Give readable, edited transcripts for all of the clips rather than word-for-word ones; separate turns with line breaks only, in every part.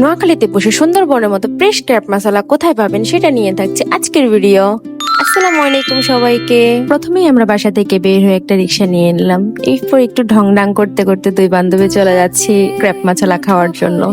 নোয়াখালীতে বসে সুন্দরবনের মতো ফ্রেশ ক্র্যাব মশলা কোথায় পাবেন সেটা নিয়ে থাকছে আজকের ভিডিও। আসসালামু আলাইকুম সবাইকে। প্রথমেই আমরা বাসা থেকে বের হয়ে একটা রিক্সা নিয়ে নিলাম। এরপর একটু ঢংডাং করতে করতে দুই বান্ধবী চলে যাচ্ছি ক্র্যাব মশলা খাওয়ার জন্য।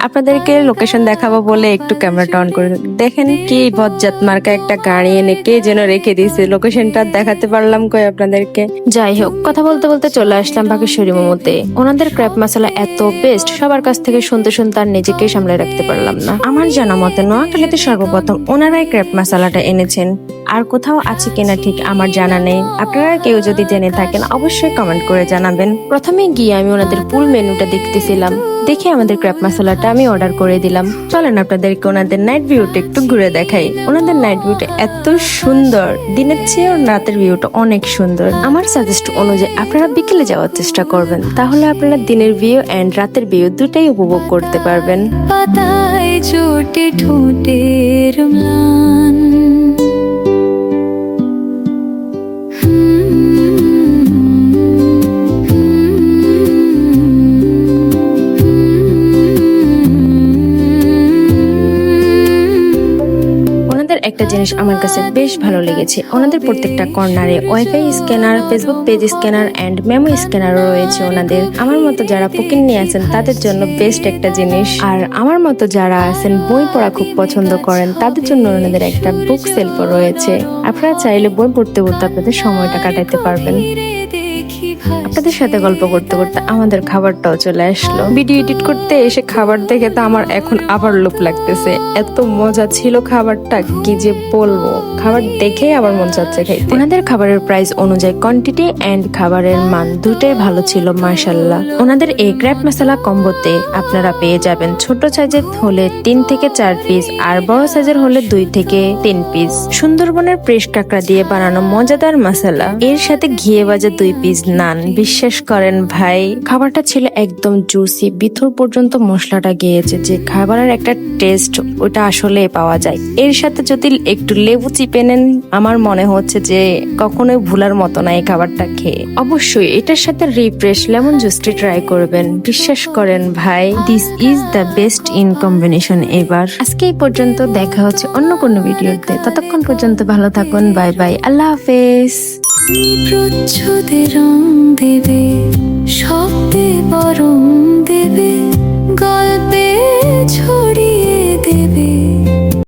আপনাদেরকে লোকেশন দেখাবো বলে একটু ক্যামেরাটা অন করে দেখেন কি বজ্জাত মার্কা একটা গাড়ি এনে কে যেন রেখে দিয়েছে, লোকেশনটা দেখাতে পারলাম কই আপনাদেরকে। যাই হোক, কথা বলতে বলতে চলে আসলাম বাগেশ্বরী মোমোতে। ওনাদের ক্র্যাব মশলা এত বেস্ট, সবার কাছ থেকে শুনতে শুনতে আর নিজেকে সামলে রাখতে পারলাম না। আমার জানা মতে নোয়াখালীতে সর্বপ্রথম ওনারাই ক্র্যাব মশলাটা এনেছেন, আর কোথাও আছে কিনা ঠিক আমার জানা নেই। আপনারা কেউ যদি জেনে থাকেন অবশ্যই কমেন্ট করে জানাবেন। প্রথমে গিয়ে আমি ওনাদের ফুল মেনুটা দেখতেছিলাম, দেখে আমাদের ক্র্যাব মশলাটা আমি অর্ডার করে দিলাম। চলেন আপনাদেরকে ওনাদের নাইট ভিউটা একটু ঘুরে দেখাই। ওনাদের নাইট ভিউটা এত সুন্দর, দিনের চেয়ে রাতের ভিউটা অনেক সুন্দর। আমার সাজেস্ট অনুযায়ী আপনারা বিকেলে যাওয়ার চেষ্টা করবেন, তাহলে আপনারা দিনের ভিউ এন্ড রাতের ভিউ দুটাই উপভোগ করতে পারবেন।
পাতায় চোটে ঠোঁটের ম্লান,
একটা জিনিস আমার কাছে বেশ ভালো লেগেছে, ওনাদের প্রত্যেকটা কর্নারে WiFi scanner, Facebook page scanner and memo স্ক্যানারও রয়েছে ওনাদের। আমার মতো যারা বুকিং নিয়ে আছেন তাদের জন্য বেস্ট একটা জিনিস, আর আমার মতো যারা আছেন বই পড়া খুব পছন্দ করেন তাদের জন্য ওনাদের একটা বুক সেলফও রয়েছে। আপনারা চাইলে বই পড়তে পড়তে আপনাদের সময়টা কাটাতে পারবেন। আপনাদের সাথে গল্প করতে করতে আমাদের খাবারটাও চলে আসলো। ভিডিও এডিট করতে এসে খাবার দেখে তো আমার এখন আবার লোভ লাগতেছে, এত মজা ছিল খাবারটা কি যে বলবো। খাবার দেখে আবার মন চাচ্ছে খাইতে। ওনাদের খাবারের প্রাইস অনুযায়ী কোয়ান্টিটি এন্ড খাবারের মান দুটোই ভালো ছিল মাশাআল্লাহ। ওনাদের এই ক্র্যাব মশলা কম্বোতে আপনারা পেয়ে যাবেন ছোট সাইজের হলে 3 থেকে 4 পিস, আর বড় সাইজের হলে 2 থেকে 3 পিস সুন্দরবনের ফ্রেশ কাঁকড়া দিয়ে বানানো মজাদার মশলা, এর সাথে ঘিয়ে ভাজা 2 পিস নান। বিশ্বাস করেন ভাই, খাবারটা ছিল একদম জুসি, ভিতর পর্যন্ত মশলাটা গিয়েছে, যে খাবারের একটা টেস্ট ওটা আসলে পাওয়া যায়। এর সাথে যদি একটু লেবু চিপে নেন, আমার মনে হচ্ছে যে কখনোই ভুলার মতো না এই খাবারটা খেয়ে। অবশ্যই এটার সাথে রিফ্রেশ লেমন জুসটি ট্রাই করবেন। বিশ্বাস করেন ভাই, this is the best in combination এবার। আজকে এই পর্যন্ত, দেখা হচ্ছে অন্য কোনো ভিডিওতে। ততক্ষণ পর্যন্ত ভালো থাকুন, বাই বাই, আল্লাহ হাফেজ।
প্রচ্ছদে রং দেবে, শব্দে বরং দেবে, গল্পে ছড়িয়ে দেবে।